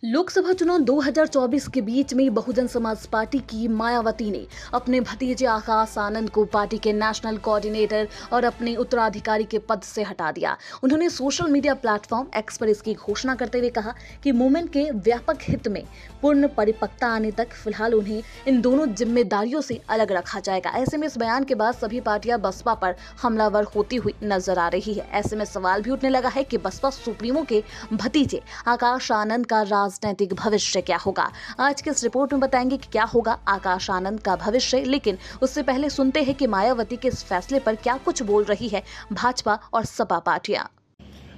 लोकसभा चुनाव 2024 के बीच में बहुजन समाज पार्टी की मायावती ने अपने भतीजे आकाश आनंद को पार्टी के नेशनल कोऑर्डिनेटर और अपने उत्तराधिकारी के पद से हटा दिया। उन्होंने सोशल मीडिया प्लेटफॉर्म एक्स पर इसकी घोषणा करते हुए कहा कि मूवमेंट के व्यापक हित में पूर्ण परिपक्वता आने तक फिलहाल उन्हें इन दोनों जिम्मेदारियों से अलग रखा जाएगा। ऐसे में इस बयान के बाद सभी पार्टियां बसपा पर हमलावर होती हुई नजर आ रही है। ऐसे में सवाल भी उठने लगा है कि बसपा सुप्रीमो के भतीजे आकाश आनंद का राजनीतिक भविष्य क्या होगा। आज के इस रिपोर्ट में बताएंगे कि क्या होगा आकाश आनंद का भविष्य, लेकिन उससे पहले सुनते हैं कि मायावती के इस फैसले पर क्या कुछ बोल रही है भाजपा और सपा पार्टियां।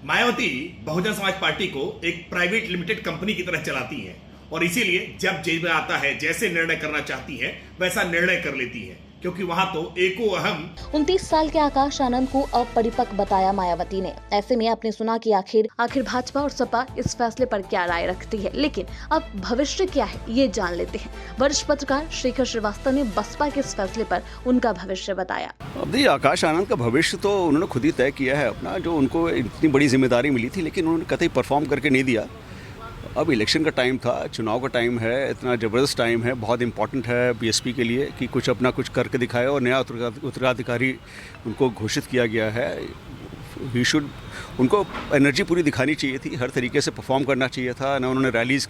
मायावती बहुजन समाज पार्टी को एक प्राइवेट लिमिटेड कंपनी की तरह चलाती है और इसीलिए जब जेब में आता है जैसे निर्णय करना चाहती है वैसा निर्णय कर लेती है, क्योंकि वहां तो एको अहम। 29 साल के आकाश आनंद को अपरिपक्व बताया मायावती ने। ऐसे में आपने सुना कि आखिर भाजपा और सपा इस फैसले पर क्या राय रखती है, लेकिन अब भविष्य क्या है ये जान लेते हैं। वरिष्ठ पत्रकार शेखर श्रीवास्तव ने बसपा के इस फैसले पर उनका भविष्य बताया। अब देखिए, आकाश आनंद का भविष्य तो उन्होंने खुद ही तय किया है अपना, जो उनको इतनी बड़ी जिम्मेदारी मिली थी लेकिन उन्होंने कतई परफॉर्म करके नहीं दिया। अब इलेक्शन का टाइम था, चुनाव का टाइम है, इतना ज़बरदस्त टाइम है, बहुत इंपॉर्टेंट है बीएसपी के लिए कि कुछ अपना कुछ करके दिखाए और नया उत्तराधिकारी उनको घोषित किया गया है। उनको एनर्जी पूरी दिखानी चाहिए थी, हर तरीके से परफॉर्म करना चाहिए था ना। उन्होंने रैलीज़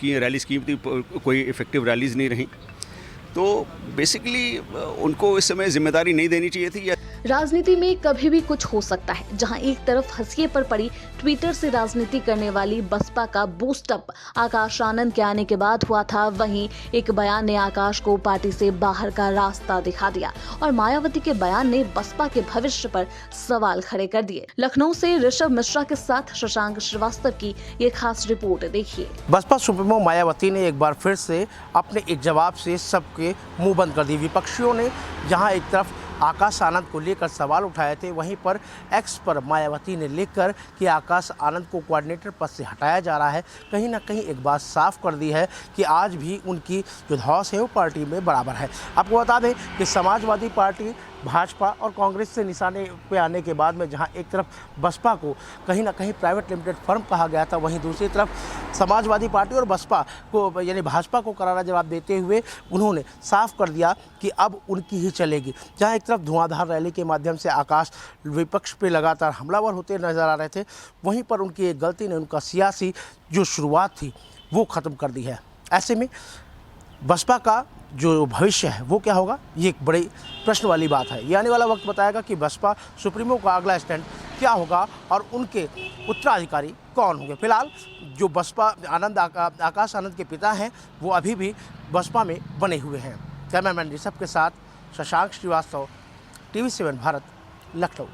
की थी, कोई इफेक्टिव रैलीज़ नहीं रही, तो बेसिकली उनको इस समय जिम्मेदारी नहीं देनी चाहिए थी। राजनीति में कभी भी कुछ हो सकता है। जहां एक तरफ हंसिए पर पड़ी ट्विटर से राजनीति करने वाली बसपा का बूस्टअप आकाश आनंद के आने के बाद हुआ था, वहीं एक बयान ने आकाश को पार्टी से बाहर का रास्ता दिखा दिया और मायावती के बयान ने बसपा के भविष्य पर सवाल खड़े कर दिए। लखनऊ से ऋषभ मिश्रा के साथ शशांक श्रीवास्तव की ये खास रिपोर्ट देखिए। बसपा सुप्रीमो मायावती ने एक बार फिर से अपने एक जवाब से सबके मुंह बंद कर दी। विपक्षियों ने जहां एक तरफ आकाश आनंद को लेकर सवाल उठाए थे, वहीं पर एक्स पर मायावती ने लिखकर कि आकाश आनंद को कोऑर्डिनेटर पद से हटाया जा रहा है, कहीं ना कहीं एक बात साफ कर दी है कि आज भी उनकी जो धौंस है वो पार्टी में बराबर है। आपको बता दें कि समाजवादी पार्टी भाजपा और कांग्रेस से निशाने पे आने के बाद में जहां एक तरफ बसपा को कहीं ना कहीं प्राइवेट लिमिटेड फर्म कहा गया था, वहीं दूसरी तरफ समाजवादी पार्टी और बसपा को यानी भाजपा को करारा जवाब देते हुए उन्होंने साफ कर दिया कि अब उनकी ही चलेगी। जहां एक तरफ धुआंधार रैली के माध्यम से आकाश विपक्ष पे लगातार हमलावर होते नजर आ रहे थे, वहीं पर उनकी एक गलती ने उनका सियासी जो शुरुआत थी वो ख़त्म कर दी है। ऐसे में बसपा का जो भविष्य है वो क्या होगा, ये एक बड़ी प्रश्न वाली बात है। ये आने वाला वक्त बताएगा कि बसपा सुप्रीमो का अगला स्टैंड क्या होगा और उनके उत्तराधिकारी कौन होंगे। फिलहाल जो बसपा आकाश आनंद के पिता हैं वो अभी भी बसपा में बने हुए हैं। कैमरामैन ऋषभ के साथ शशांक श्रीवास्तव, TV7 भारत, लखनऊ।